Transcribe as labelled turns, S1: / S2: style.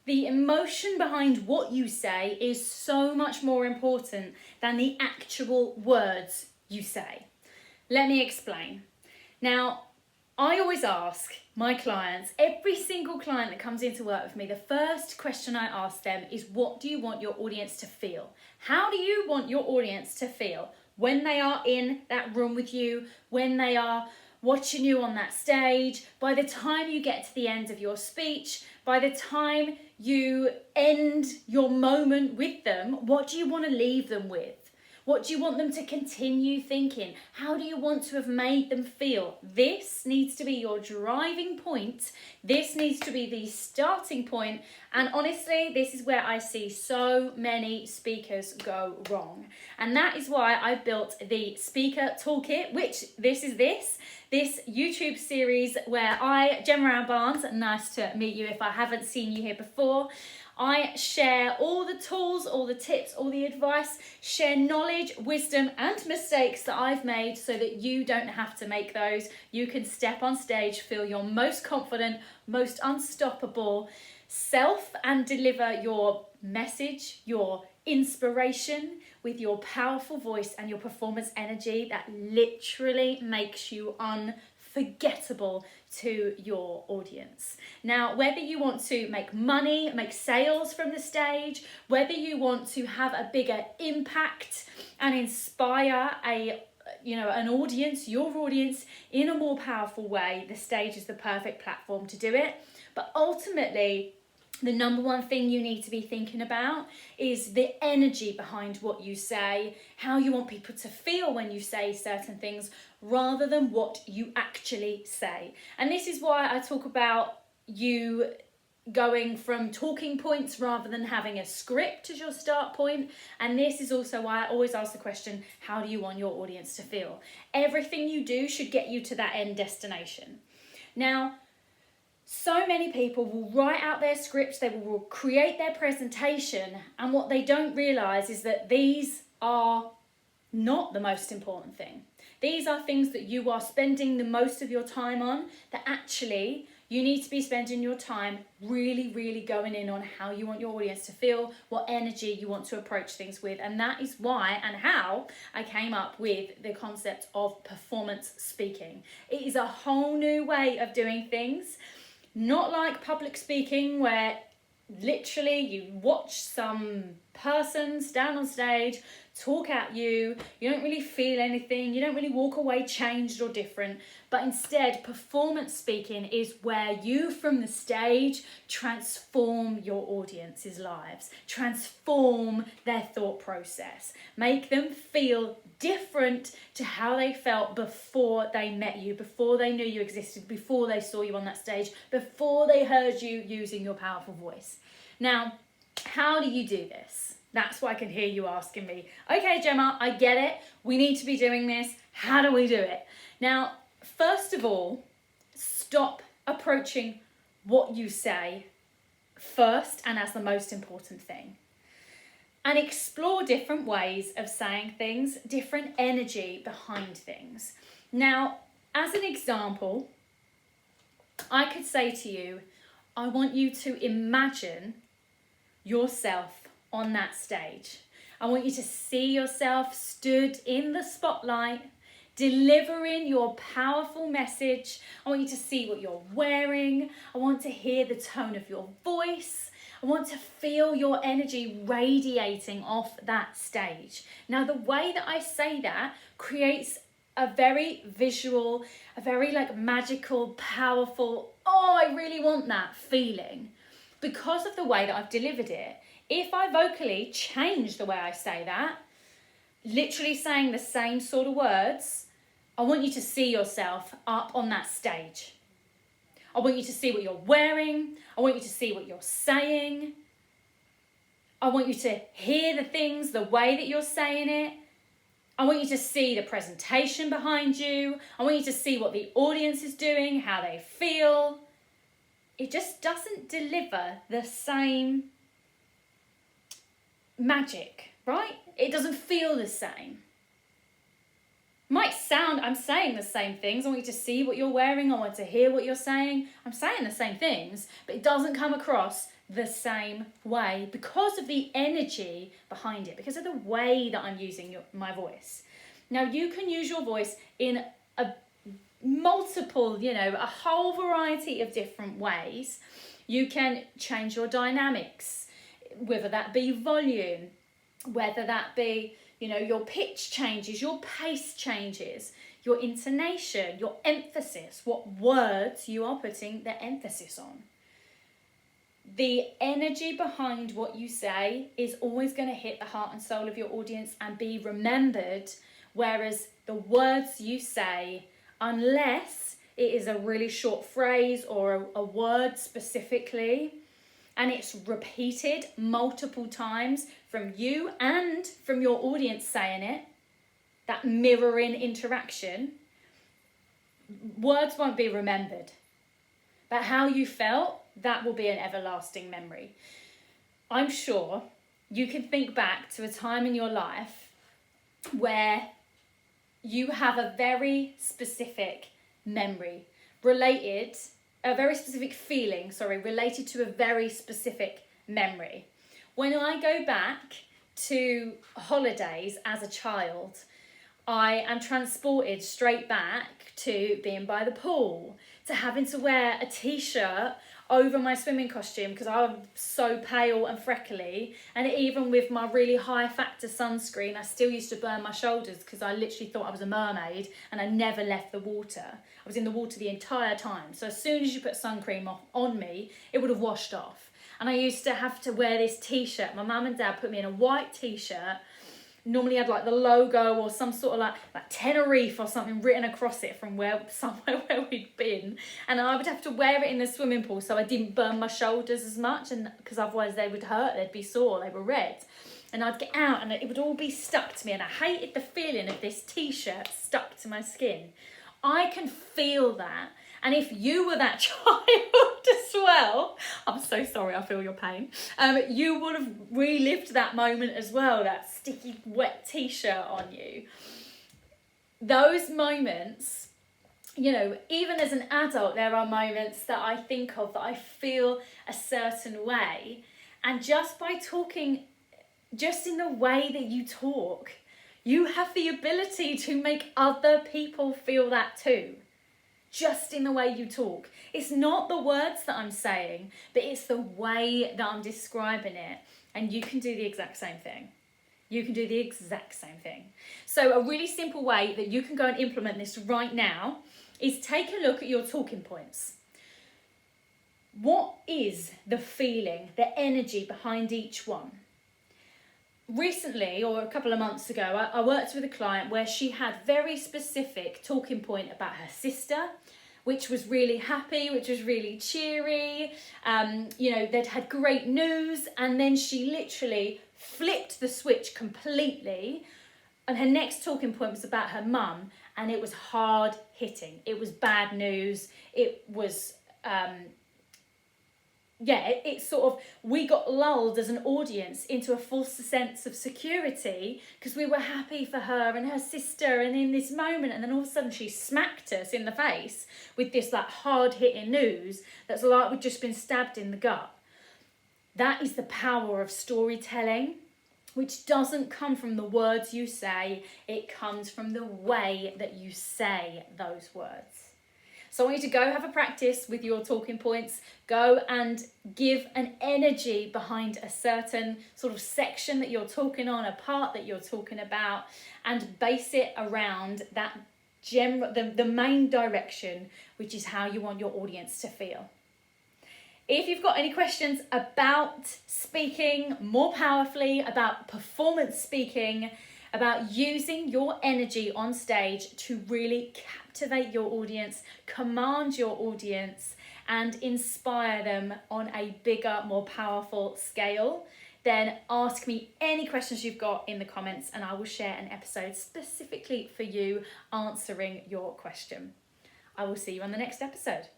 S1: The emotion behind what you say is so much more important than the actual words you say. Let me explain. Now, I always ask my clients, every single client that comes in to work with me, the first question I ask them is, what do you want your audience to feel? How do you want your audience to feel when they are in that room with you, when they are watching you on that stage, by the time you get to the end of your speech, by the time you end your moment with them? What do you want to leave them with? What do you want them to continue thinking? How do you want to have made them feel? This needs to be your driving point. This needs to be the starting point. And honestly, this is where I see so many speakers go wrong. And that is why I've built the Speaker Toolkit, which this YouTube series where Gemma Barnes, nice to meet you if I haven't seen you here before. I share all the tools, all the tips, all the advice, share knowledge, wisdom, and mistakes that I've made so that you don't have to make those. You can step on stage, feel your most confident, most unstoppable self, and deliver your message, your inspiration with your powerful voice and your performance energy that literally makes you unforgettable to your audience. Now, whether you want to make money, make sales from the stage, whether you want to have a bigger impact and inspire an audience, your audience, in a more powerful way, the stage is the perfect platform to do it. But ultimately, the number one thing you need to be thinking about is the energy behind what you say, how you want people to feel when you say certain things, rather than what you actually say. And this is why I talk about you going from talking points rather than having a script as your start point. And this is also why I always ask the question, how do you want your audience to feel? Everything you do should get you to that end destination. Now, so many people will write out their scripts, they will create their presentation, and what they don't realise is that these are not the most important thing. These are things that you are spending the most of your time on, that actually you need to be spending your time really, really going in on how you want your audience to feel, what energy you want to approach things with. And that is why and how I came up with the concept of performance speaking. It is a whole new way of doing things. Not like public speaking where literally you watch some person stand on stage, talk at you, you don't really feel anything, you don't really walk away changed or different, but instead performance speaking is where you from the stage transform your audience's lives, transform their thought process, make them feel different to how they felt before they met you, before they knew you existed, before they saw you on that stage, before they heard you using your powerful voice. Now, how do you do this? That's what I can hear you asking me. Okay, Gemma, I get it. We need to be doing this. How do we do it? Now, first of all, stop approaching what you say first and as the most important thing. And explore different ways of saying things, different energy behind things. Now, as an example, I could say to you, I want you to imagine yourself on that stage. I want you to see yourself stood in the spotlight, delivering your powerful message. I want you to see what you're wearing. I want to hear the tone of your voice. I want to feel your energy radiating off that stage. Now, the way that I say that creates a very visual, a very magical, powerful, oh, I really want that feeling. Because of the way that I've delivered it, if I vocally change the way I say that, literally saying the same sort of words, I want you to see yourself up on that stage. I want you to see what you're wearing. I want you to see what you're saying. I want you to hear the things the way that you're saying it. I want you to see the presentation behind you. I want you to see what the audience is doing, how they feel. It just doesn't deliver the same magic, right? It doesn't feel the same. Might sound, I'm saying the same things. I want you to see what you're wearing. I want to hear what you're saying. I'm saying the same things, but it doesn't come across the same way because of the energy behind it, because of the way that I'm using my voice. Now, you can use your voice in a whole variety of different ways. You can change your dynamics, whether that be volume, whether that be, your pitch changes, your pace changes, your intonation, your emphasis, what words you are putting the emphasis on. The energy behind what you say is always going to hit the heart and soul of your audience and be remembered, whereas the words you say, unless it is a really short phrase or a word specifically, and it's repeated multiple times from you and from your audience saying it, that mirroring interaction, words won't be remembered. But how you felt, that will be an everlasting memory. I'm sure you can think back to a time in your life where you have a very specific memory related to a very specific memory. When I go back to holidays as a child, I am transported straight back to being by the pool, to having to wear a t-shirt over my swimming costume because I'm so pale and freckly, and even with my really high factor sunscreen, I still used to burn my shoulders because I literally thought I was a mermaid and I never left the water. I was in the water the entire time, so as soon as you put sun cream on me, it would have washed off. And I used to have to wear this t-shirt. My mum and dad put me in a white t-shirt, normally had like the logo or some sort of like Tenerife or something written across it from somewhere where we'd been, and I would have to wear it in the swimming pool so I didn't burn my shoulders as much, and because otherwise they would hurt, they'd be sore, they were red, and I'd get out and it would all be stuck to me, and I hated the feeling of this t-shirt stuck to my skin. I can feel that. And if you were that child as well, I'm so sorry, I feel your pain. You would have relived that moment as well, that sticky, wet t-shirt on you. Those moments, even as an adult, there are moments that I think of that I feel a certain way. And just by talking, just in the way that you talk, you have the ability to make other people feel that too. Just in the way you talk. It's not the words that I'm saying, but it's the way that I'm describing it. And you can do the exact same thing. You can do the exact same thing. So a really simple way that you can go and implement this right now is take a look at your talking points. What is the feeling, the energy behind each one? Recently, or a couple of months ago, I worked with a client where she had very specific talking point about her sister, which was really happy, which was really cheery. They'd had great news, and then she literally flipped the switch completely, and her next talking point was about her mum, and it was hard hitting. It was bad news. It was it's sort of, we got lulled as an audience into a false sense of security because we were happy for her and her sister and in this moment, and then all of a sudden she smacked us in the face with this hard-hitting news that's like we'd just been stabbed in the gut. That is the power of storytelling, which doesn't come from the words you say, it comes from the way that you say those words. So I want you to go have a practice with your talking points. Go and give an energy behind a certain sort of section that you're talking on, a part that you're talking about, and base it around that the main direction, which is how you want your audience to feel. If you've got any questions about speaking more powerfully, about performance speaking, about using your energy on stage to really captivate your audience, command your audience, and inspire them on a bigger, more powerful scale, then ask me any questions you've got in the comments and I will share an episode specifically for you answering your question. I will see you on the next episode.